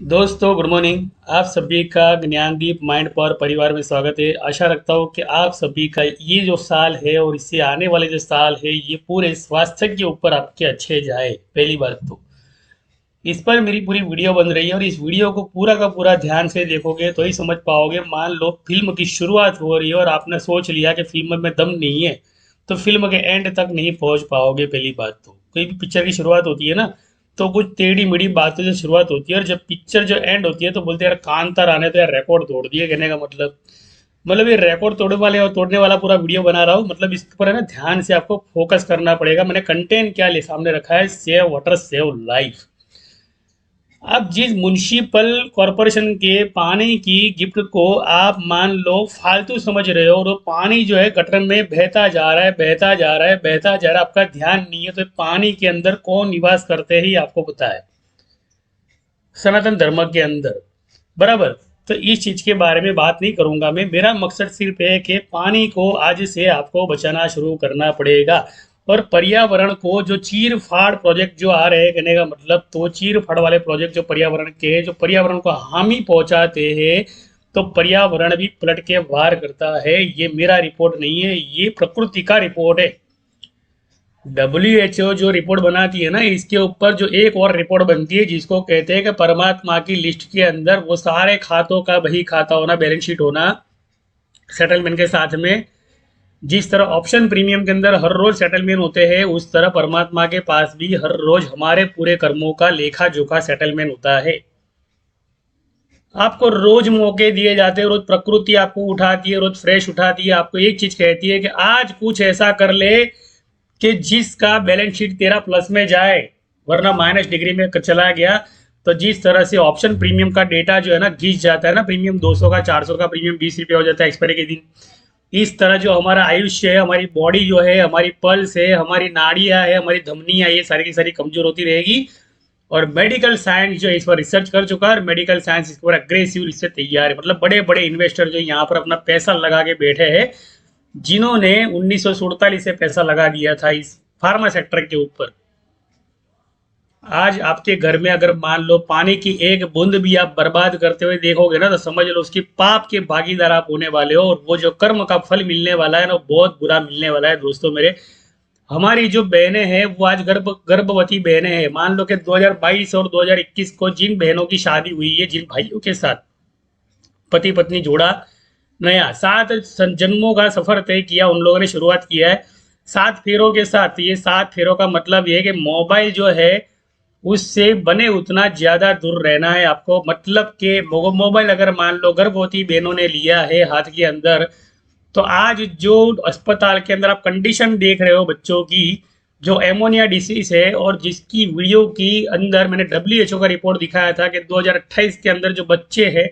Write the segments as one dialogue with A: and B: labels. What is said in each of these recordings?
A: दोस्तों good morning. आप सभी का ज्ञानदीप माइंड पावर परिवार में स्वागत है। आशा रखता हूँ कि आप सभी का ये जो साल है और इससे आने वाले जो साल है ये पूरे स्वास्थ्य के ऊपर आपके अच्छे जाए। पहली बात तो इस पर मेरी पूरी वीडियो बन रही है और इस वीडियो को पूरा का पूरा ध्यान से देखोगे तो ही समझ पाओगे। मान लो फिल्म की शुरुआत हो रही है और आपने सोच लिया कि फिल्म में दम नहीं है तो फिल्म के एंड तक नहीं पहुंच पाओगे। पहली बात तो कोई भी पिक्चर की शुरुआत होती है ना तो कुछ टेढ़ी मेढ़ी बातों से शुरुआत होती है और जब पिक्चर जो एंड होती है तो बोलते हैं यार कांतार आने तो यार रिकॉर्ड तोड़ दिए। कहने का मतलब ये रिकॉर्ड तोड़ने वाले और तोड़ने वाला पूरा वीडियो बना रहा हूँ। मतलब इस पर है ना ध्यान से आपको फोकस करना पड़ेगा। मैंने कंटेंट क्या ले सामने रखा है, सेव वाटर सेव लाइफ। अब जिस म्युनिसिपल कॉरपोरेशन के पानी की गिफ्ट को आप मान लो फालतू समझ रहे हो और वो पानी जो है गटर में बहता जा रहा है बहता जा रहा है बहता जा रहा है, आपका ध्यान नहीं है तो पानी के अंदर कौन निवास करते ही आपको पता है, सनातन धर्म के अंदर। बराबर। तो इस चीज के बारे में बात नहीं करूंगा मैं। मेरा मकसद सिर्फ है कि पानी को आज से आपको बचाना शुरू करना पड़ेगा। और पर्यावरण को जो चीर फाड़ प्रोजेक्ट जो आ रहे हैं, कहने का मतलब तो चीर फाड़ वाले प्रोजेक्ट जो पर्यावरण के जो पर्यावरण को हानि पहुंचाते हैं तो पर्यावरण भी पलट के वार करता है। ये मेरा रिपोर्ट नहीं है, ये प्रकृति का रिपोर्ट है। WHO जो रिपोर्ट बनाती है ना इसके ऊपर जो एक और रिपोर्ट बनती है जिसको कहते हैं कि परमात्मा की लिस्ट के अंदर वो सारे खातों का बही खाता होना, बैलेंस शीट होना सेटलमेंट के साथ में। जिस तरह ऑप्शन प्रीमियम के अंदर हर रोज सेटलमेंट होते हैं उस तरह परमात्मा के पास भी हर रोज हमारे पूरे कर्मों का लेखा जोखा सेटलमेंट होता है। आपको रोज मौके दिए जाते हैं, रोज प्रकृति आपको उठाती है, रोज फ्रेश उठाती है, आपको एक चीज कहती है कि आज कुछ ऐसा कर ले कि जिसका बैलेंस शीट तेरा प्लस में जाए वरना माइनस डिग्री में चला गया। तो जिस तरह से ऑप्शन प्रीमियम का डेटा जो है ना घिस जाता है ना, प्रीमियम 200 का 400 का प्रीमियम 20 रुपये हो जाता है एक्सपायरी के दिन। इस तरह जो हमारा आयुष्य है, हमारी बॉडी जो है, हमारी पल्स है, हमारी नाड़ियां है, हमारी धमनियां, ये सारी की सारी कमजोर होती रहेगी। और मेडिकल साइंस जो इस पर रिसर्च कर चुका है और मेडिकल साइंस इस पर अग्रेसिव इससे तैयार है। मतलब बड़े बड़े इन्वेस्टर जो यहाँ पर अपना पैसा लगा के बैठे हैं, जिन्होंने 1947 से पैसा लगा दिया था इस फार्मा सेक्टर के ऊपर। आज आपके घर में अगर मान लो पानी की एक बूंद भी आप बर्बाद करते हुए देखोगे ना तो समझ लो उसकी पाप के भागीदार आप होने वाले हो और वो जो कर्म का फल मिलने वाला है ना वो बहुत बुरा मिलने वाला है। दोस्तों मेरे, हमारी जो बहनें हैं वो आज गर्भवती बहनें हैं। मान लो कि 2022 और 2021 को जिन बहनों की शादी हुई है, जिन भाइयों के साथ पति पत्नी जोड़ा नया 7 जन्मों का सफर तय किया, उन लोगों ने शुरुआत किया है 7 फेरों के साथ। ये 7 फेरों का मतलब ये है कि मोबाइल जो है उससे बने उतना ज्यादा दूर रहना है आपको। मतलब कि मोबाइल अगर मान लो गर्भवती बहनों ने लिया है हाथ के अंदर तो आज जो अस्पताल के अंदर आप कंडीशन देख रहे हो बच्चों की, जो एमोनिया डिसीज है और जिसकी वीडियो की अंदर मैंने WHO का रिपोर्ट दिखाया था कि 2028 के अंदर जो बच्चे हैं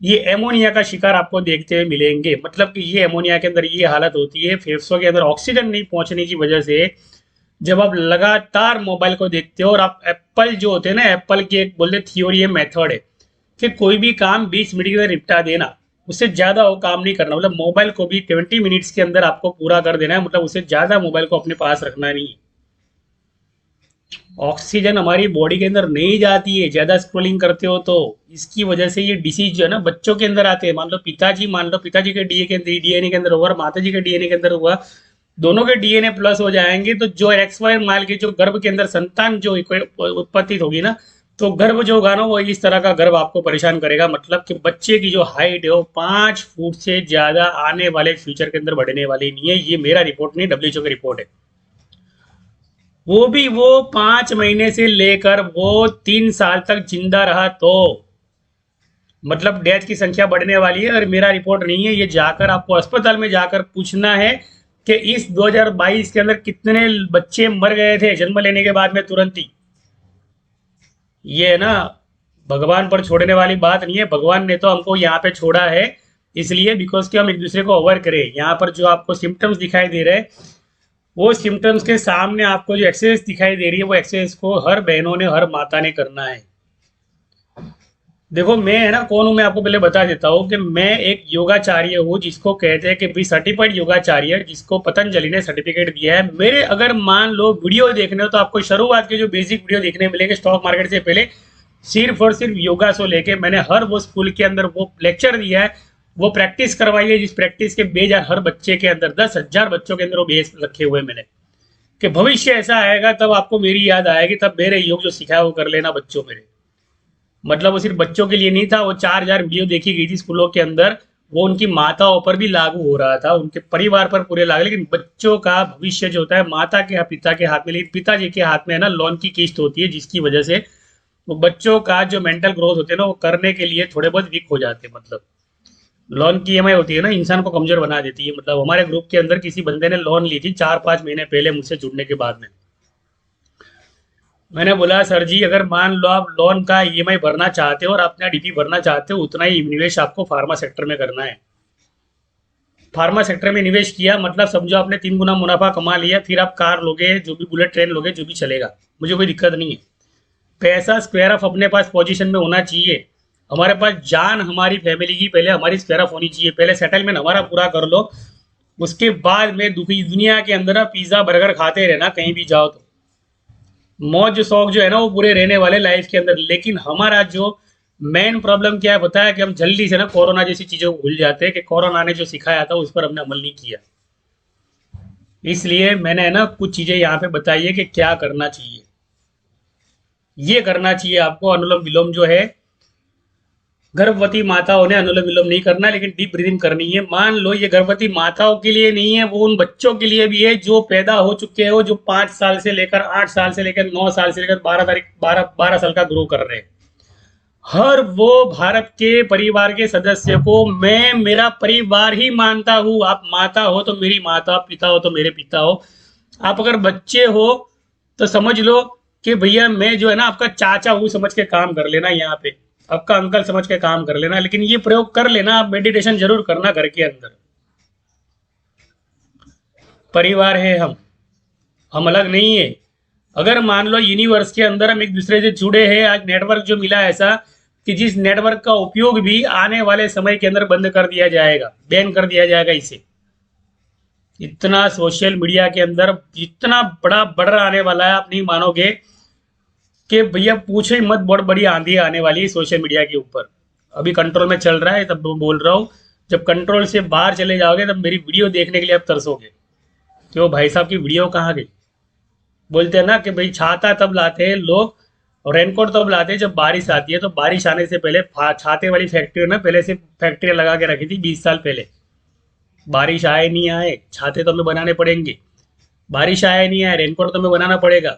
A: ये एमोनिया का शिकार आपको देखते हुए मिलेंगे। मतलब कि ये एमोनिया के अंदर ये हालत होती है, फेफड़ों के अंदर ऑक्सीजन नहीं पहुंचने की वजह से। जब आप लगातार मोबाइल को देखते हो और आप एप्पल जो होते हैं ना, एप्पल की एक बोलते थ्योरी है, मेथड है कि कोई भी काम 20 मिनट के अंदर निपटा देना, उससे ज्यादा वो काम नहीं करना। मतलब मोबाइल को भी 20 मिनट्स के अंदर आपको पूरा कर देना है, मतलब उससे ज्यादा मोबाइल को अपने पास रखना नहीं है। ऑक्सीजन हमारी बॉडी के अंदर नहीं जाती है ज्यादा स्क्रोलिंग करते हो तो। इसकी वजह से ये डिसीज जो है ना बच्चों के अंदर आते हैं। मान लो पिताजी के डीएनए के अंदर हुआ, माता जी के डीएनए के अंदर हुआ, दोनों के डीएनए प्लस हो जाएंगे तो जो XY माइल के जो गर्भ के अंदर संतान जो उत्पत्ति होगी ना, तो गर्भ जो होगा ना वो इस तरह का गर्भ आपको परेशान करेगा। मतलब कि बच्चे की जो हाइट है वो 5 फुट से ज्यादा आने वाले फ्यूचर के अंदर बढ़ने वाली नहीं है। ये मेरा रिपोर्ट नहीं, WHO की रिपोर्ट है। वो भी वो 5 महीने से लेकर वो 3 साल तक जिंदा रहा तो मतलब डेथ की संख्या बढ़ने वाली है। और मेरा रिपोर्ट नहीं है, ये जाकर आपको अस्पताल में जाकर पूछना है कि इस 2022 के अंदर कितने बच्चे मर गए थे जन्म लेने के बाद में तुरंत ही। ये है ना भगवान पर छोड़ने वाली बात नहीं है। भगवान ने तो हमको यहाँ पे छोड़ा है इसलिए बिकॉज कि हम एक दूसरे को अवॉइड करें। यहाँ पर जो आपको सिम्टम्स दिखाई दे रहे हैं वो सिम्टम्स के सामने आपको जो एक्सरसाइज दिखाई दे रही है वो एक्सरसाइज को हर बहनों ने हर माता ने करना है। देखो मैं है ना कौन हूँ, मैं आपको पहले बता देता हूँ कि मैं एक योगाचार्य हूँ जिसको कहते हैं कि भी सर्टिफाइड योगाचार्य, जिसको पतंजलि ने सर्टिफिकेट दिया है। मेरे अगर मान लो वीडियो देखने हो तो आपको शुरुआत के जो बेसिक वीडियो देखने मिलेंगे स्टॉक मार्केट से पहले, सिर्फ और सिर्फ योगा से लेके मैंने हर वो स्कूल के अंदर वो लेक्चर दिया है, वो प्रैक्टिस करवाई है, जिस प्रैक्टिस के बेज हर बच्चे के अंदर 10,000 बच्चों के अंदर वो बेस रखे हुए मैंने, कि भविष्य ऐसा आएगा तब आपको मेरी याद आएगी, तब मेरे योग जो सिखाया वो कर लेना बच्चों मेरे। मतलब वो सिर्फ बच्चों के लिए नहीं था, वो 4,000 वीडियो देखी गई थी स्कूलों के अंदर, वो उनकी माताओं पर भी लागू हो रहा था, उनके परिवार पर पूरे लागू, लेकिन बच्चों का भविष्य जो होता है माता के पिता के हाथ में, लेकिन पिताजी के हाथ में है ना लोन की किस्त होती है, जिसकी वजह से वो बच्चों का जो मेंटल ग्रोथ होते हैं ना वो करने के लिए थोड़े बहुत वीक हो जाते हैं। मतलब लोन की ईएमआई होती है ना, इंसान को कमजोर बना देती है। मतलब हमारे ग्रुप के अंदर किसी बंदे ने लोन ली थी 4-5 महीने पहले मुझसे जुड़ने के बाद में। मैंने बोला सर जी, अगर मान लो आप लोन का ईएमआई भरना चाहते हो और अपना डीपी भरना चाहते हो, उतना ही निवेश आपको फार्मा सेक्टर में करना है। फार्मा सेक्टर में निवेश किया मतलब समझो आपने 3 गुना मुनाफा कमा लिया, फिर आप कार लोगे, जो भी बुलेट ट्रेन लोगे, जो भी चलेगा, मुझे कोई दिक्कत नहीं है। पैसा स्क्वायर ऑफ अपने पास पोजीशन में होना चाहिए। हमारे पास जान हमारी फैमिली की पहले हमारी स्क्वायर ऑफ होनी चाहिए, पहले सेटलमेंट हमारा पूरा कर लो, उसके बाद में दुखी दुनिया के अंदर ना पिज्ज़ा बर्गर खाते रहना कहीं भी जाओ तो, मौज शौक जो है ना वो पूरे रहने वाले लाइफ के अंदर। लेकिन हमारा जो मेन प्रॉब्लम क्या है पता है, कि हम जल्दी से ना कोरोना जैसी चीज़ों को भूल जाते हैं, कि कोरोना ने जो सिखाया था उस पर हमने अमल नहीं किया। इसलिए मैंने ना कुछ चीज़ें यहाँ पे बताई है कि क्या करना चाहिए। ये करना चाहिए आपको, अनुलोम विलोम जो है, गर्भवती माताओं ने अनुलोम विलोम नहीं करना, लेकिन डीप ब्रीदिंग करनी है। मान लो ये गर्भवती माताओं के लिए नहीं है, वो उन बच्चों के लिए भी है जो पैदा हो चुके हैं, वो जो 5 साल से लेकर 8 साल से लेकर 9 साल से लेकर 12 साल का ग्रो कर रहे हैं। हर वो भारत के परिवार के सदस्य को मैं मेरा परिवार ही मानता हूँ। आप माता हो तो मेरी माता, पिता हो तो मेरे पिता हो। आप अगर बच्चे हो तो समझ लो कि भैया मैं जो है ना आपका चाचा हूँ, समझ के काम कर लेना, यहाँ पे आपका अंकल समझ के काम कर लेना। लेकिन ये प्रयोग कर लेना, आप मेडिटेशन जरूर करना घर के अंदर। परिवार है हम अलग नहीं है। अगर मान लो यूनिवर्स के अंदर हम एक दूसरे से जुड़े हैं, आज नेटवर्क जो मिला है ऐसा, कि जिस नेटवर्क का उपयोग भी आने वाले समय के अंदर बंद कर दिया जाएगा, बैन कर दिया जाएगा इसे। इतना सोशल मीडिया के अंदर इतना बड़ा बर्डर आने वाला है, आप नहीं मानोगे कि भैया पूछो ही मत, बहुत बड़ी आंधी आने वाली है सोशल मीडिया के ऊपर। अभी कंट्रोल में चल रहा है तब मैं बोल रहा हूँ, जब कंट्रोल से बाहर चले जाओगे तब मेरी वीडियो देखने के लिए आप तरसोगे कि वो भाई साहब की वीडियो कहाँ गई। बोलते हैं ना कि भाई छाता तब लाते हैं लोग और रेनकोट तब लाते हैं जब बारिश आती है। तो बारिश आने से पहले छाते वाली फैक्ट्री ना पहले से फैक्ट्रियाँ लगा के रखी थी 20 साल पहले। बारिश आए नहीं आए, छाते तो हमें बनाने पड़ेंगे। बारिश आए नहीं आए, रेनकोट तो हमें बनाना पड़ेगा।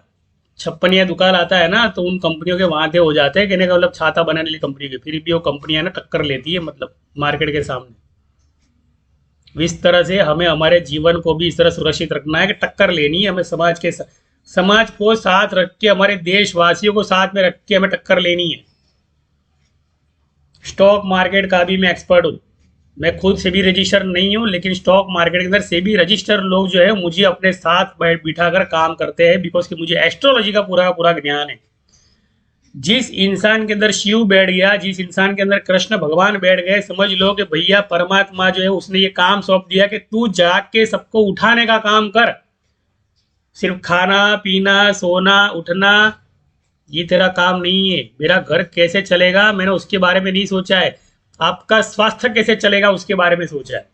A: छप्पन या दुकान आता है ना, तो उन कंपनियों के वहाँ थे हो जाते हैं, कहने का मतलब छाता बनाने वाली कंपनी के, फिर भी वो कंपनियां ना टक्कर लेती है मतलब मार्केट के सामने। इस तरह से हमें हमारे जीवन को भी इस तरह सुरक्षित रखना है कि टक्कर लेनी है हमें समाज को साथ रख के, हमारे देशवासियों को साथ में रख के हमें टक्कर लेनी है। स्टॉक मार्केट का भी मैं एक्सपर्ट हूँ, मैं खुद से भी रजिस्टर नहीं हूँ, लेकिन स्टॉक मार्केट के अंदर से भी रजिस्टर लोग जो है मुझे अपने साथ बिठा कर काम करते हैं, बिकॉज कि मुझे एस्ट्रोलॉजी का पूरा ज्ञान है। जिस इंसान के अंदर शिव बैठ गया, जिस इंसान के अंदर कृष्ण भगवान बैठ गए, समझ लो कि भैया परमात्मा जो है उसने ये काम सौंप दिया कि तू जाग के सबको उठाने का काम कर। सिर्फ खाना पीना सोना उठना ये तेरा काम नहीं है। मेरा घर कैसे चलेगा मैंने उसके बारे में नहीं सोचा है, आपका स्वास्थ्य कैसे चलेगा उसके बारे में सोचा है।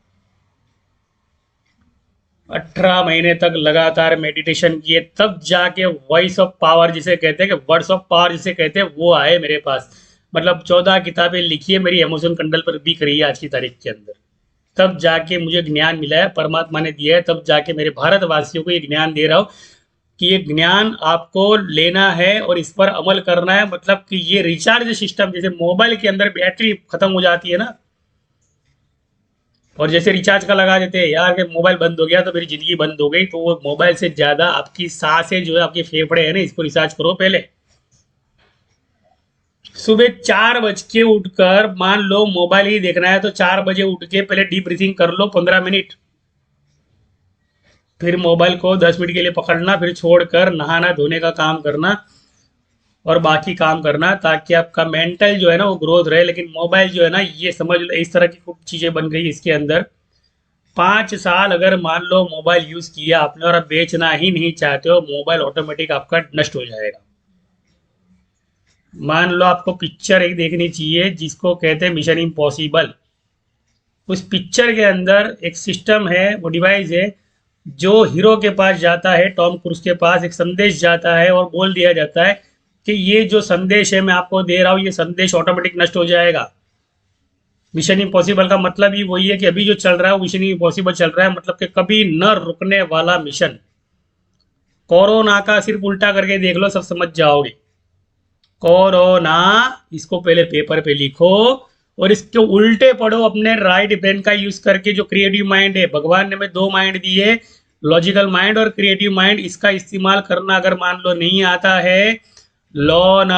A: 18 महीने तक लगातार मेडिटेशन किए तब जाके वॉइस ऑफ पावर जिसे कहते हैं, कि वर्ड्स ऑफ पावर जिसे कहते हैं, वो आए मेरे पास। मतलब 14 किताबें लिखी है, मेरी अमेज़न कंडल पर बिक रही है आज की तारीख के अंदर। तब जाके मुझे ज्ञान मिला है, परमात्मा ने दिया है, तब जाके मेरे भारतवासियों को ये ज्ञान दे रहा हूँ कि ये ज्ञान आपको लेना है और इस पर अमल करना है। मतलब कि ये रिचार्ज सिस्टम, जैसे मोबाइल के अंदर बैटरी खत्म हो जाती है ना, और जैसे रिचार्ज का लगा देते हैं यार कि मोबाइल बंद हो गया तो मेरी ज़िंदगी बंद हो गई, तो वो मोबाइल से ज़्यादा आपकी सांसें जो है, आपके फेफड़े हैं ना, इसको रिचार्ज करो। पहले सुबह 4 बज के उठकर, मान लो मोबाइल ही देखना है तो 4 बजे उठ के पहले डीप ब्रीथिंग कर लो 15 मिनट, फिर मोबाइल को 10 मिनट के लिए पकड़ना, फिर छोड़कर नहाना धोने का काम करना और बाकी काम करना, ताकि आपका मेंटल जो है ना वो ग्रोथ रहे। लेकिन मोबाइल जो है ना, ये समझ लो इस तरह की कुछ चीज़ें बन गई इसके अंदर। 5 साल अगर मान लो मोबाइल यूज़ किया आपने और आप बेचना ही नहीं चाहते हो, मोबाइल ऑटोमेटिक आपका नष्ट हो जाएगा। मान लो आपको पिक्चर एक देखनी चाहिए जिसको कहते हैं मिशन इम्पॉसिबल। उस पिक्चर के अंदर एक सिस्टम है, वो डिवाइस है जो हीरो के पास जाता है, टॉम क्रूज के पास एक संदेश जाता है और बोल दिया जाता है कि ये जो संदेश है मैं आपको दे रहा हूँ, ये संदेश ऑटोमेटिक नष्ट हो जाएगा। मिशन इम्पॉसिबल का मतलब ही वही है कि अभी जो चल रहा है वो मिशन इम्पॉसिबल चल रहा है, मतलब कि कभी न रुकने वाला मिशन। कोरोना का सिर्फ उल्टा करके देख लो, सब समझ जाओगे। कोरोना, इसको पहले पेपर पे लिखो और इसके उल्टे पढ़ो अपने राइट ब्रेन का यूज करके। जो क्रिएटिव माइंड है, भगवान ने हमें दो माइंड दिए, लॉजिकल माइंड और क्रिएटिव माइंड। इसका इस्तेमाल करना अगर मान लो नहीं आता है, लो न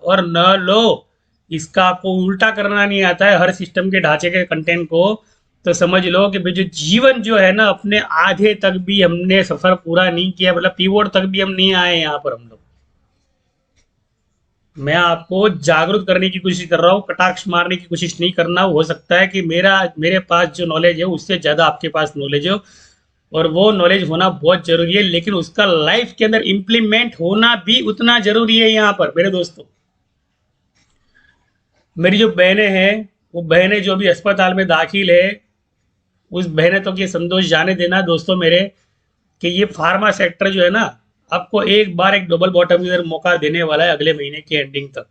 A: और न लो, इसका आपको उल्टा करना नहीं आता है हर सिस्टम के ढांचे के कंटेंट को, तो समझ लो कि भाई जो जीवन जो है ना, अपने आधे तक भी हमने सफर पूरा नहीं किया, मतलब पीवोट तक भी हम नहीं आए यहाँ पर हम लोग। मैं आपको जागरूक करने की कोशिश कर रहा हूँ, कटाक्ष मारने की कोशिश नहीं करना। हो सकता है कि मेरे पास जो नॉलेज है उससे ज़्यादा आपके पास नॉलेज हो, और वो नॉलेज होना बहुत जरूरी है, लेकिन उसका लाइफ के अंदर इम्प्लीमेंट होना भी उतना जरूरी है। यहाँ पर मेरे दोस्तों, मेरी जो बहनें हैं, वो बहनें जो भी अस्पताल में दाखिल है, उस बहनें तक ये संतोष जाने देना दोस्तों मेरे, कि ये फार्मा सेक्टर जो है ना, आपको एक बार एक डबल बॉटम ईयर मौका देने वाला है अगले महीने की एंडिंग तक।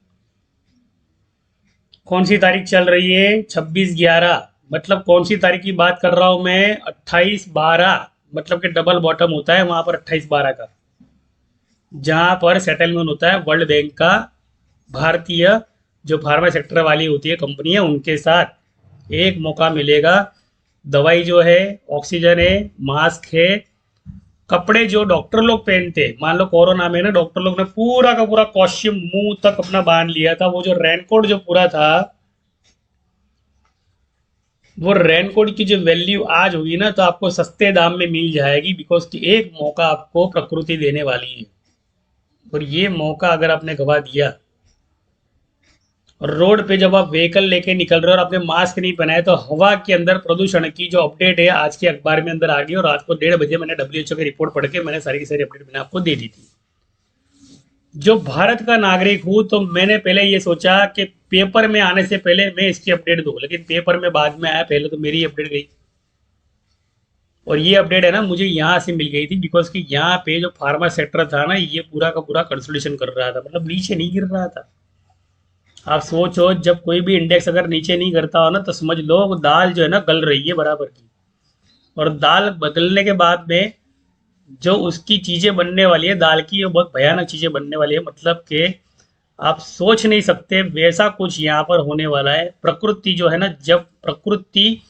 A: कौन सी तारीख चल रही है? 26/11। मतलब कौन सी तारीख की बात कर रहा हूं मैं? 28/12। मतलब कि डबल बॉटम होता है वहां पर 28/12 का, जहां पर सेटलमेंट होता है वर्ल्ड बैंक का भारतीय जो फार्मा सेक्टर वाली होती है कंपनियां, उनके साथ एक मौका मिलेगा। दवाई जो है, ऑक्सीजन है, मास्क है, कपड़े जो डॉक्टर लोग पहनते, मान लो कोरोना में ना डॉक्टर लोग ने पूरा का पूरा कॉस्ट्यूम मुंह तक अपना बांध लिया था, वो जो रेनकोट जो पूरा था, वो रेनकोट की जो वैल्यू आज होगी ना, तो आपको सस्ते दाम में मिल जाएगी, बिकॉज कि एक मौका आपको प्रकृति देने वाली है। और ये मौका अगर आपने गवा दिया, और रोड पे जब आप व्हीकल लेके निकल रहे हो और आपने मास्क नहीं पहनाया, तो हवा के अंदर प्रदूषण की जो अपडेट है आज के अखबार में अंदर आ गई, और रात को 1:30 बजे मैंने WHO की रिपोर्ट पढ़ के मैंने सारी की सारी अपडेट मैंने आपको दे दी थी। जो भारत का नागरिक हूं, तो मैंने पहले ये सोचा कि पेपर में आने से पहले मैं इसकी अपडेट दूं, लेकिन पेपर में बाद में आया, पहले तो मेरी अपडेट गई। और ये अपडेट है ना, मुझे यहाँ से मिल गई थी, बिकॉज कि यहाँ पे जो फार्मा सेक्टर था ना, ये पूरा का पूरा कंसोलिडेशन कर रहा था, मतलब नीचे नहीं गिर रहा था। आप सोचो, जब कोई भी इंडेक्स अगर नीचे नहीं करता हो ना, तो समझ लो वो दाल जो है ना गल रही है बराबर की। और दाल बदलने के बाद में जो उसकी चीजें बनने वाली है दाल की, वो बहुत भयानक चीजें बनने वाली है, मतलब कि आप सोच नहीं सकते वैसा कुछ यहाँ पर होने वाला है। प्रकृति जो है ना, जब प्रकृति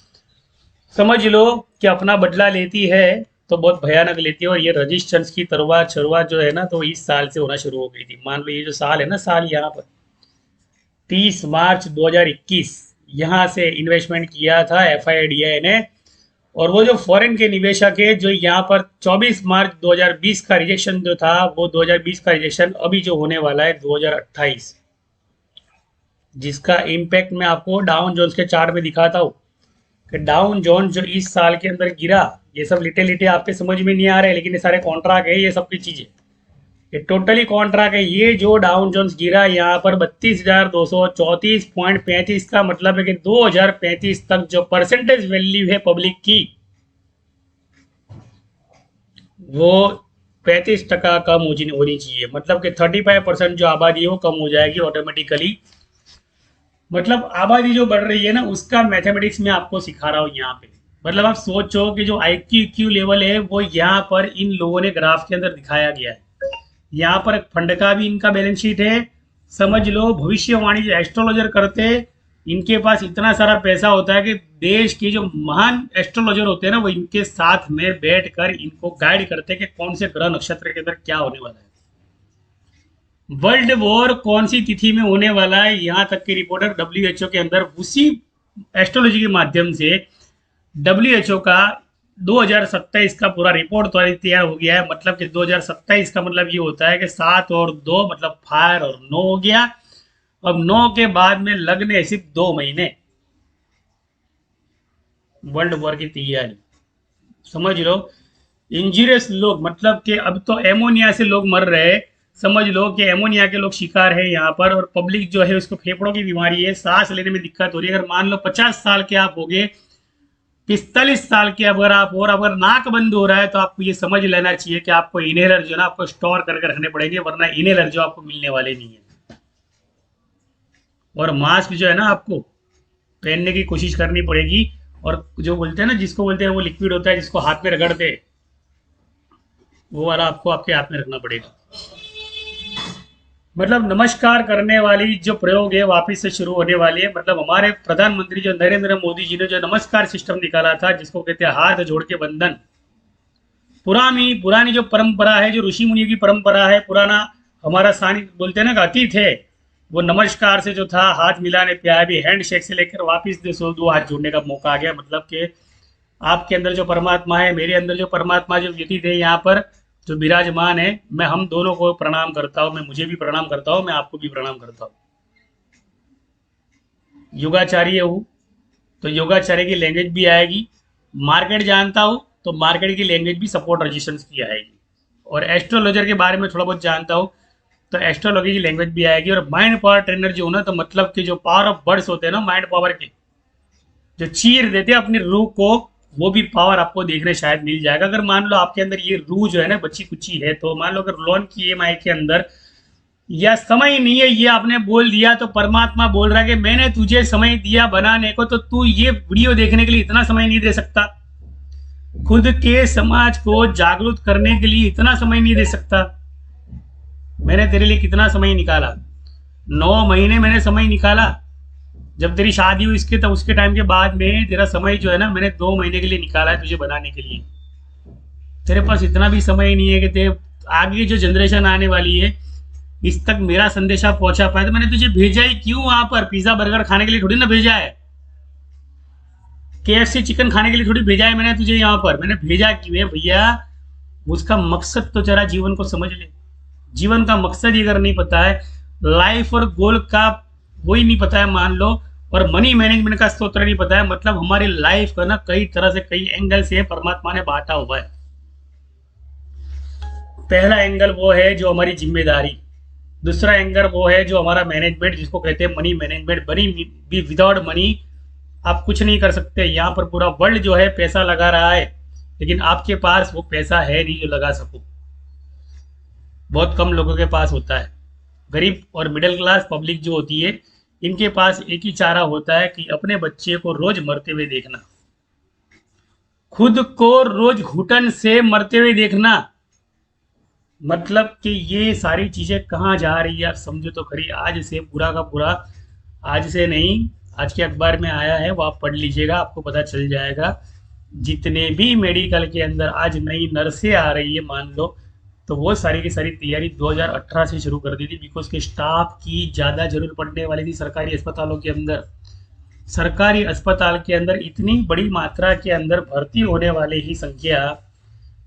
A: समझ लो कि अपना बदला लेती है, तो बहुत भयानक लेती है। और ये रजिस्ट्रेंस की तरवा शुरुआत जो है ना, तो इस साल से होना शुरू हो गई थी। मान लो ये जो साल है ना, साल यहाँ पर 30 मार्च 2021 यहाँ से इन्वेस्टमेंट किया था FIDI ने। और वो जो फॉरेन के निवेशक है जो यहाँ पर 24 मार्च 2020 का रिजेक्शन जो था, वो 2020 का रिजेक्शन अभी जो होने वाला है 2028, जिसका इम्पैक्ट मैं आपको डाउन जोन्स के चार्ट में दिखाता हूँ कि डाउन जोन्स जो इस साल के अंदर गिरा, ये सब लिटे लिटे आपके समझ में नहीं आ रहे, लेकिन ये सारे कॉन्ट्रैक्ट है, ये सब की चीजें, ये टोटली कॉन्ट्रैक्ट है। ये जो डाउन जोन्स गिरा यहाँ पर 32,234.35 का मतलब है कि 2035 तक जो परसेंटेज वैल्यू है पब्लिक की, वो 35% कम होनी चाहिए। मतलब कि 35% जो आबादी है वो कम हो जाएगी ऑटोमेटिकली। मतलब आबादी जो बढ़ रही है ना, उसका मैथमेटिक्स में आपको सिखा रहा हूँ यहाँ पे। मतलब आप सोचो कि जो IQ लेवल है, वो यहाँ पर इन लोगों ने ग्राफ के अंदर दिखाया गया है। यहाँ पर फंड का भी इनका बैलेंस शीट है। समझ लो भविष्यवाणी जो एस्ट्रोलॉजर करते हैं, इनके पास इतना सारा पैसा होता है कि देश के जो महान एस्ट्रोलॉजर होते हैं ना, वो इनके साथ में बैठकर इनको गाइड करते हैं कि कौन से ग्रह नक्षत्र के अंदर क्या होने वाला है, वर्ल्ड वॉर कौन सी तिथि में होने वाला है। यहाँ तक की रिपोर्टर WHO के अंदर उसी एस्ट्रोलॉजी के माध्यम से WHO का 2027 का पूरा रिपोर्ट तो तैयार हो गया है। मतलब कि 2027 का मतलब ये होता है कि 7 और 2 मतलब फायर और 9 हो गया। अब 9 के बाद में लगने सिर्फ 2 महीने, वर्ल्ड वॉर की तैयारी समझ लो। इंजीरियस लोग, मतलब कि अब तो एमोनिया से लोग मर रहे हैं, समझ लो कि एमोनिया के लोग शिकार है यहाँ पर, और पब्लिक जो है उसको फेफड़ों की बीमारी है, सांस लेने में दिक्कत हो रही है। अगर मान लो 50 साल के आप हो गए, 45 साल के अगर आप, और अगर नाक बंद हो रहा है, तो आपको ये समझ लेना चाहिए कि आपको इनहेलर जो है ना आपको स्टोर करके रखने पड़ेंगे, वरना इनहेलर जो आपको मिलने वाले नहीं है। और मास्क जो है ना आपको पहनने की कोशिश करनी पड़ेगी, और जो बोलते हैं ना, जिसको बोलते हैं वो लिक्विड होता है जिसको हाथ में रगड़ते, वो वाला आपको आपके हाथ में रखना पड़ेगा। मतलब नमस्कार करने वाली जो प्रयोग है वापस से शुरू होने वाली है। मतलब हमारे प्रधानमंत्री जो नरेंद्र मोदी जी ने जो नमस्कार सिस्टम निकाला था, जिसको कहते हैं हाथ जोड़ के बंधन, पुरानी पुरानी जो परंपरा है, जो ऋषि मुनियों की परंपरा है, पुराना हमारा सानी बोलते हैं ना अतीत है, वो नमस्कार से जो था हाथ मिलाने पे आया, भी हैंड शेक से लेकर वापिस दो हाथ जोड़ने का मौका आ गया। मतलब कि आपके अंदर जो परमात्मा है, मेरे अंदर जो परमात्मा जो व्यतीत है यहाँ पर जो विराजमान है, मैं हम दोनों को प्रणाम करता हूँ। मैं मुझे भी प्रणाम करता हूँ, मैं आपको भी प्रणाम करता हूँ। योगाचार्य हूँ तो योगाचार्य की लैंग्वेज भी आएगी। मार्केट जानता हूँ तो मार्केट की लैंग्वेज भी सपोर्ट रजिस्ट्रेशन की आएगी। और एस्ट्रोलॉजर के बारे में थोड़ा बहुत जानता हूँ तो एस्ट्रोलॉजी की लैंग्वेज भी आएगी। और माइंड पावर ट्रेनर जो हो ना, तो मतलब कि जो पावर ऑफ वर्ड्स होते हैं ना, माइंड पावर के जो चीर देते हैं अपनी रूह को, वो भी पावर आपको देखने शायद मिल जाएगा। अगर मान लो आपके अंदर ये रूह जो है ना बच्ची कुची है, तो मान लो अगर लोन की EMI के अंदर या समय नहीं है, ये आपने बोल दिया, तो परमात्मा बोल रहा है कि मैंने तुझे समय दिया बनाने को, तो तू ये वीडियो देखने के लिए इतना समय नहीं दे सकता, खुद के समाज को जागरूक करने के लिए इतना समय नहीं दे सकता। मैंने तेरे लिए कितना समय निकाला, 9 महीने मैंने समय निकाला। जब तेरी शादी हुई इसके, तब उसके टाइम के बाद में तेरा समय जो है ना मैंने 2 महीने के लिए निकाला है तुझे बनाने के लिए। तेरे पास इतना भी समय नहीं है कि तेरे आगे जो जनरेशन आने वाली है इस तक मेरा संदेशा पहुंचा पाए। तो मैंने तुझे भेजा ही क्यों वहां पर? पिज्जा बर्गर खाने के लिए थोड़ी ना भेजा है, KFC चिकन खाने के लिए थोड़ी भेजा है मैंने तुझे यहाँ पर। मैंने भेजा क्यों है भैया? उसका मकसद तो जरा जीवन को समझ ले। जीवन का मकसद ही अगर नहीं पता है, लाइफ और गोल का वही नहीं पता है मान लो, और मनी मैनेजमेंट का स्तोत्र नहीं पता है, मतलब हमारी लाइफ का ना कई तरह से कई एंगल से परमात्मा ने बांटा हुआ है। पहला एंगल वो है जो हमारी जिम्मेदारी, दूसरा एंगल वो है जो हमारा मैनेजमेंट, जिसको कहते हैं मनी मैनेजमेंट। मनी भी विदाउट मनी आप कुछ नहीं कर सकते। यहाँ पर पूरा वर्ल्ड जो है पैसा लगा रहा है, लेकिन आपके पास वो पैसा है नहीं जो लगा सको। बहुत कम लोगों के पास होता है। गरीब और मिडिल क्लास पब्लिक जो होती है, इनके पास एक ही चारा होता है कि अपने बच्चे को रोज मरते हुए देखना, खुद को रोज घुटन से मरते हुए देखना। मतलब कि ये सारी चीजें कहाँ जा रही है आप समझो तो खरी। आज से पूरा का पूरा, आज से नहीं, आज के अखबार में आया है, वो आप पढ़ लीजिएगा, आपको पता चल जाएगा। जितने भी मेडिकल के अंदर आज नई नर्सें आ रही है मान लो, तो वो सारी की सारी तैयारी 2018 से शुरू कर दी थी, बिकॉज के स्टाफ की ज़्यादा जरूरत पड़ने वाली थी सरकारी अस्पतालों के अंदर। सरकारी अस्पताल के अंदर इतनी बड़ी मात्रा के अंदर भर्ती होने वाले ही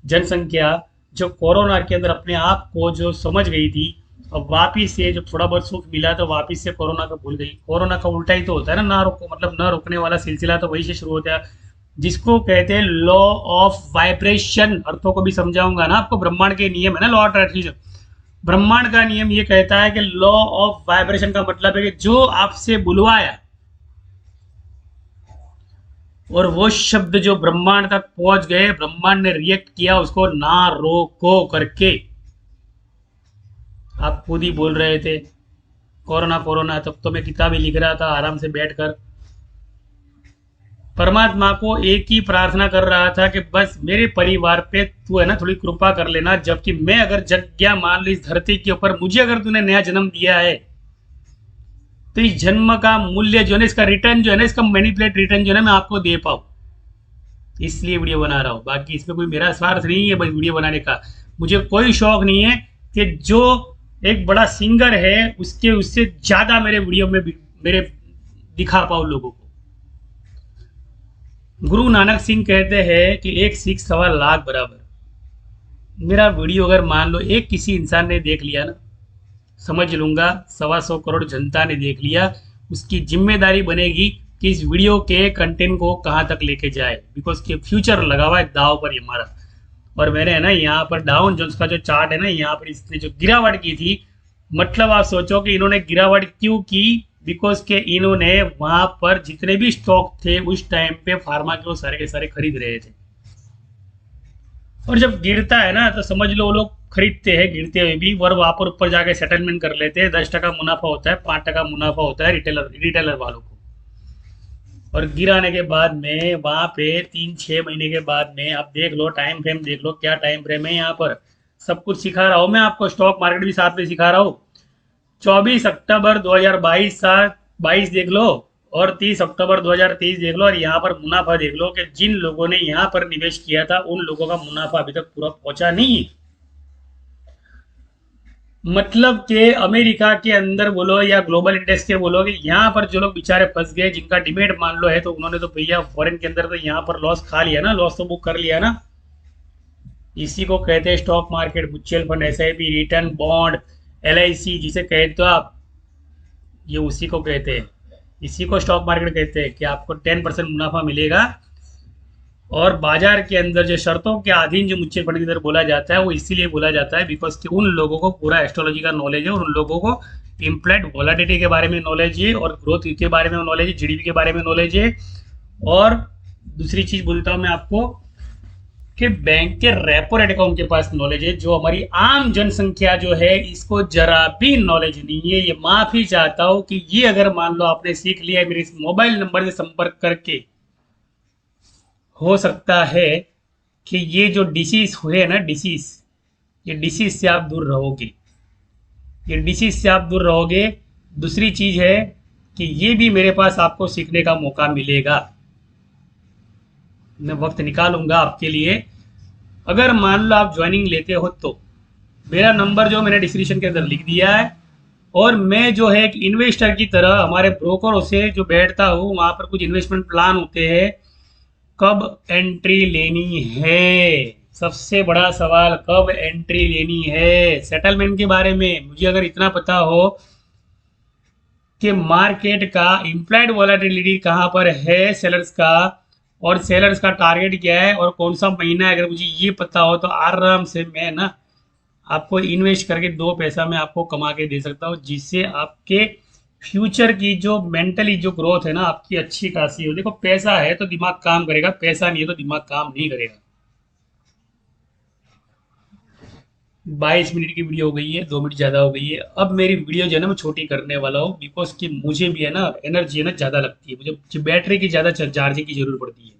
A: जनसंख्या जो कोरोना के अंदर अपने आप को जो समझ गई थी, और वापिस से जो थोड़ा बहुत सुख मिला तो वापिस से कोरोना का भूल गई। कोरोना का उल्टा ही तो होता है ना, ना रोको मतलब ना रोकने वाला सिलसिला तो वही से शुरू होता है, जिसको कहते हैं लॉ ऑफ वाइब्रेशन। अर्थों को भी समझाऊंगा ना आपको। ब्रह्मांड के नियम है ना, लॉ ऑफ अट्रैक्शन। ब्रह्मांड का नियम ये कहता है कि लॉ ऑफ वाइब्रेशन का मतलब है कि जो आपसे बुलवाया और वो शब्द जो ब्रह्मांड तक पहुंच गए, ब्रह्मांड ने रिएक्ट किया उसको ना रोको करके। आप खुद ही बोल रहे थे कोरोना कोरोना, तब तो मैं किताबें लिख रहा था आराम से बैठकर। परमात्मा को एक ही प्रार्थना कर रहा था कि बस मेरे परिवार पे तू है ना थोड़ी कृपा कर लेना। जबकि मैं अगर जग गया मान लो इस धरती के ऊपर, मुझे अगर तूने नया जन्म दिया है, तो इस जन्म का मूल्य जो है, इसका रिटर्न जो है ना, इसका मैनिपुलेट रिटर्न जो है ना, मैं आपको दे पाऊँ, इसलिए वीडियो बना रहा हूँ। बाकी इसमें कोई मेरा स्वार्थ नहीं है बस वीडियो बनाने का। मुझे कोई शौक नहीं है कि जो एक बड़ा सिंगर है उससे ज्यादा मेरे वीडियो में मेरे दिखा पाऊँ लोगों को। गुरु नानक सिंह कहते हैं कि एक सिख 1.25 लाख बराबर। मेरा वीडियो अगर मान लो एक किसी इंसान ने देख लिया ना, समझ लूंगा 125 करोड़ जनता ने देख लिया, उसकी जिम्मेदारी बनेगी कि इस वीडियो के कंटेंट को कहाँ तक लेके जाए, बिकॉज के फ्यूचर लगा हुआ है दाव पर हमारा। और मैंने है ना यहाँ पर डाउन जोन्स का जो चार्ट है ना, यहाँ पर इसने जो गिरावट की थी, मतलब आप सोचो कि इन्होंने गिरावट क्यों की, बिकॉज के इन्होंने वहां पर जितने भी स्टॉक थे उस टाइम पे फार्मा के वो सारे के सारे खरीद रहे थे। और जब गिरता है ना तो समझ लो वो लोग खरीदते हैं गिरते हुए भी, और वहां पर ऊपर जाके सेटलमेंट कर लेते हैं। 10% मुनाफा होता है, 5% मुनाफा होता है रिटेलर वालों को। और गिराने के बाद में वहां पे 3-6 महीने के बाद में आप देख लो, टाइम फ्रेम देख लो, क्या टाइम फ्रेम है यहाँ पर। सब कुछ सिखा रहा हूँ मैं आपको, स्टॉक मार्केट भी साथ में सिखा रहा हूँ। 24 अक्टूबर 2022 साल 22 देख लो, और 30 अक्टूबर 2023 देख लो, और यहाँ पर मुनाफा देख लो कि जिन लोगों ने यहाँ पर निवेश किया था उन लोगों का मुनाफा अभी तक पूरा पहुंचा नहीं। मतलब कि अमेरिका के अंदर बोलो या ग्लोबल इंडेक्स के बोलो कि यहाँ पर जो लोग बेचारे फंस गए, जिनका डिमेट मान लो है, तो उन्होंने तो भैया फॉरेन के अंदर तो यहाँ पर लॉस खा लिया ना, लॉस तो बुक कर लिया ना। इसी को कहते हैं stock market, mutual fund, SIP, return, bond, LIC जिसे कहते हो आप, ये उसी को कहते हैं। इसी को स्टॉक मार्केट कहते हैं कि आपको 10% मुनाफा मिलेगा। और बाजार के अंदर जो शर्तों के अधीन जो म्यूचुअल फंड के अंदर बोला जाता है, वो इसीलिए बोला जाता है बिकॉज कि उन लोगों को पूरा एस्ट्रोलॉजी का नॉलेज है, और उन लोगों को इम्प्लाइड वोलाटिलिटी के बारे में नॉलेज है, और ग्रोथ के बारे में नॉलेज है, जीडीपी के बारे में नॉलेज है। और दूसरी चीज बोलता हूँ मैं आपको कि बैंक के रेपो रेट का उनके पास नॉलेज है, जो हमारी आम जनसंख्या जो है इसको जरा भी नॉलेज नहीं है। ये माफी चाहता हूँ कि ये अगर मान लो आपने सीख लिया, मेरे इस मोबाइल नंबर से संपर्क करके, हो सकता है कि ये जो डिसीज हुए ना, डिसीज, ये डिसीज से आप दूर रहोगे, ये डिसीज से आप दूर रहोगे। दूसरी चीज है कि ये भी मेरे पास आपको सीखने का मौका मिलेगा, मैं वक्त निकालूंगा आपके लिए। अगर मान लो आप ज्वाइनिंग लेते हो तो मेरा नंबर जो मैंने डिस्क्रिप्शन के अंदर लिख दिया है, और मैं जो है एक इन्वेस्टर की तरह हमारे ब्रोकरों से जो बैठता हूँ, वहाँ पर कुछ इन्वेस्टमेंट प्लान होते हैं। कब एंट्री लेनी है, सबसे बड़ा सवाल, कब एंट्री लेनी है। सेटलमेंट के बारे में मुझे अगर इतना पता हो कि मार्केट का इम्प्लाइड वॉलेटिलिटी कहाँ पर है सेलर्स का, और सेलर्स का टारगेट क्या है, और कौन सा महीना है, अगर मुझे ये पता हो तो आराम से मैं ना आपको इन्वेस्ट करके 2 पैसा मैं आपको कमा के दे सकता हूँ, जिससे आपके फ्यूचर की जो मेंटली जो ग्रोथ है ना आपकी अच्छी खासी हो। देखो पैसा है तो दिमाग काम करेगा, पैसा नहीं है तो दिमाग काम नहीं करेगा। 22 मिनट की वीडियो हो गई है, 2 मिनट ज़्यादा हो गई है। अब मेरी वीडियो जो है ना मैं छोटी करने वाला हूँ, बिकॉज कि मुझे भी है ना एनर्जी है ना ज़्यादा लगती है, मुझे बैटरी की ज़्यादा चार्जिंग की जरूरत पड़ती है।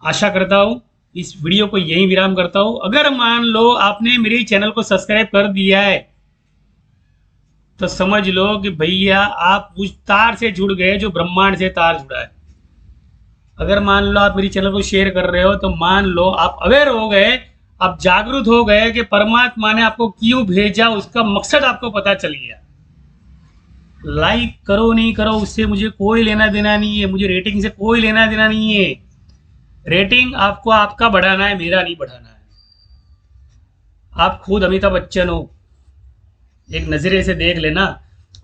A: आशा करता हूँ इस वीडियो को यही विराम करता हूँ। अगर मान लो आपने मेरे चैनल को सब्सक्राइब कर दिया है तो समझ लो कि भैया आप उस तार से जुड़ गए जो ब्रह्मांड से तार जुड़ा है। अगर मान लो आप मेरी चैनल को शेयर कर रहे हो तो मान लो आप अवेयर हो गए, आप जागरूक हो गए कि परमात्मा ने आपको क्यों भेजा, उसका मकसद आपको पता चल गया। लाइक करो नहीं करो उससे मुझे कोई लेना देना नहीं है, मुझे रेटिंग से कोई लेना देना नहीं है। रेटिंग आपको आपका बढ़ाना है, मेरा नहीं बढ़ाना है। आप खुद अमिताभ बच्चन हो, एक नजरे से देख लेना।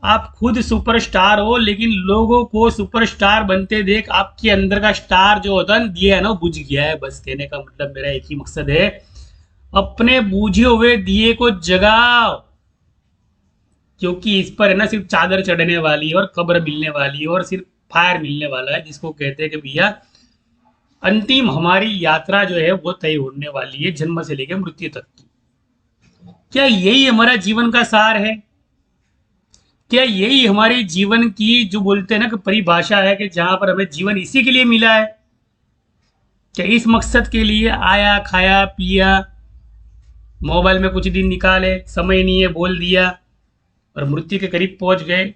A: आप खुद सुपरस्टार हो, लेकिन लोगों को सुपरस्टार बनते देख आपके अंदर का स्टार जो होता है दिया है ना बुझ गया है। बस कहने का मतलब मेरा एक ही मकसद है, अपने बूझे हुए दिए को जगाओ, क्योंकि इस पर है ना सिर्फ चादर चढ़ने वाली है और कब्र मिलने वाली है और सिर्फ फायर मिलने वाला है, जिसको कहते हैं कि भैया अंतिम हमारी यात्रा जो है वो तय होने वाली है, जन्म से लेकर मृत्यु तक की। क्या यही हमारा जीवन का सार है? क्या यही हमारे जीवन की जो बोलते हैं ना कि परिभाषा है, कि जहां पर हमें जीवन इसी के लिए मिला है? क्या इस मकसद के लिए आया, खाया, पिया, मोबाइल में कुछ दिन निकाले, समय नहीं है बोल दिया और मृत्यु के करीब पहुंच गए?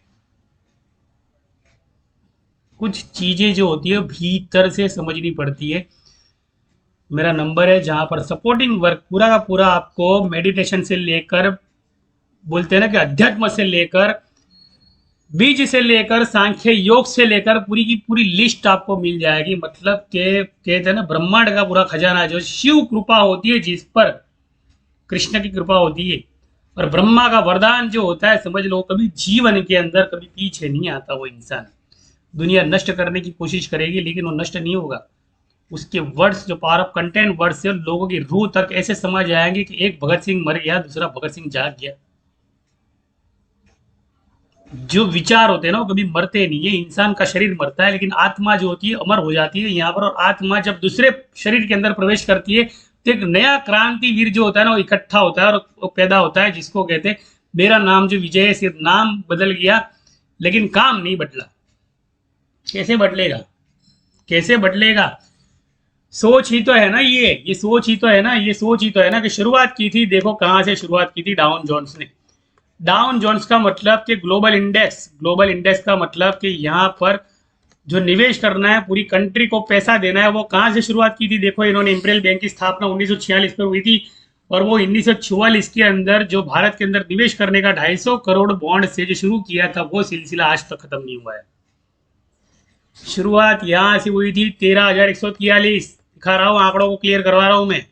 A: कुछ चीजें जो होती है भीतर से समझनी पड़ती है। मेरा नंबर है जहां पर सपोर्टिंग वर्क पूरा का पूरा आपको मेडिटेशन से लेकर, बोलते हैं ना कि अध्यात्म से लेकर, बीज से लेकर, सांख्य योग से लेकर पूरी की पूरी लिस्ट आपको मिल जाएगी। मतलब के कहते हैं ना ब्रह्मांड का पूरा खजाना जो शिव कृपा होती है, जिस पर कृष्ण की कृपा होती है, और ब्रह्मा का वरदान जो होता है, समझ लो कभी जीवन के अंदर कभी पीछे नहीं आता वो इंसान। दुनिया नष्ट करने की कोशिश करेगी लेकिन वो नष्ट नहीं होगा। उसके वर्ड्स, जो पावर ऑफ कंटेंट वर्ड्स से लोगों की रूह तक ऐसे समझ आएंगे कि एक भगत सिंह मर गया, दूसरा भगत सिंह जाग गया। जो विचार होते हैं ना वो कभी मरते नहीं है। इंसान का शरीर मरता है लेकिन आत्मा जो होती है अमर हो जाती है यहाँ पर। और आत्मा जब दूसरे शरीर के अंदर प्रवेश करती है तो एक नया क्रांतिवीर जो होता है ना वो इकट्ठा होता है और वो पैदा होता है, जिसको कहते हैं मेरा नाम जो विजय है। सिर्फ नाम बदल गया लेकिन काम नहीं बदला। कैसे बदलेगा, कैसे बदलेगा? सोच ही तो है ना, ये सोच ही तो है ना, ये सोच ही तो है ना कि शुरुआत की थी, देखो कहां से शुरुआत की थी डाउन जोन्स ने। डाउन जोन्स का मतलब कि ग्लोबल इंडेक्स, ग्लोबल इंडेक्स का मतलब कि यहाँ पर जो निवेश करना है, पूरी कंट्री को पैसा देना है, वो कहाँ से शुरुआत की थी? देखो इन्होंने इंपीरियल बैंक की स्थापना 1946 में हुई थी और वो 1944 के अंदर जो भारत के अंदर निवेश करने का 250 करोड़ बॉन्ड से जो शुरू किया था, वो सिलसिला आज तक खत्म नहीं हुआ है। शुरुआत यहाँ से हुई थी 13,143। दिखा रहा हूँ, आंकड़ों को क्लियर करवा रहा हूँ मैं।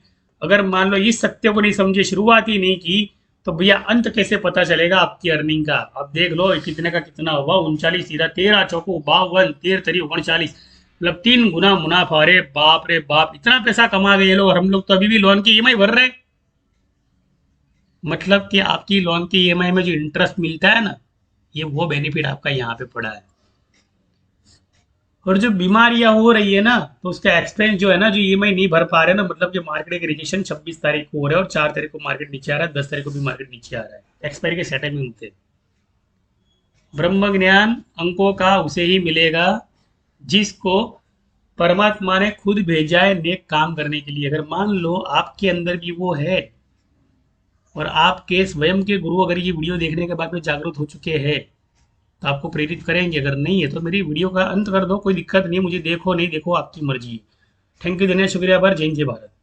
A: अगर मान लो इस सत्य को नहीं समझे, शुरुआत ही नहीं की, तो भैया अंत कैसे पता चलेगा आपकी अर्निंग का? अब देख लो कितने का कितना हुआ, 39 सीधा 13 चौको 52 13 तरी 39, मतलब 3 गुना मुनाफा। अरे बाप रे बाप, इतना पैसा कमा गए ये लोग। हम लोग तो अभी भी लोन की ईएमआई भर रहे हैं। मतलब कि आपकी लोन की ईएमआई में जो इंटरेस्ट मिलता है ना, ये वो बेनिफिट आपका यहाँ पे पड़ा है। और जो बीमारियां हो रही है ना, तो उसका एक्सपेंस जो है ना, जो ईएमआई नहीं भर पा रहे ना, मतलब जो मार्केट के रिजेक्शन 26 तारीख को हो रहा है और 4 तारीख को मार्केट नीचे आ रहा है, 10 तारीख को भी मार्केट नीचे आ रहा है, एक्सपायरी के सेटल में होते। ब्रह्म ज्ञान अंकों का उसे ही मिलेगा जिसको परमात्मा ने खुद भेजा है नेक काम करने के लिए। अगर मान लो आपके अंदर भी वो है और आपके स्वयं के गुरु अगर ये वीडियो देखने के बाद में जागरूक हो चुके हैं तो आपको प्रेरित करेंगे। अगर नहीं है तो मेरी वीडियो का अंत कर दो, कोई दिक्कत नहीं है, मुझे देखो नहीं देखो आपकी मर्जी। थैंक यू, धन्यवाद, शुक्रिया, आभार, जय हिंद, जय भारत।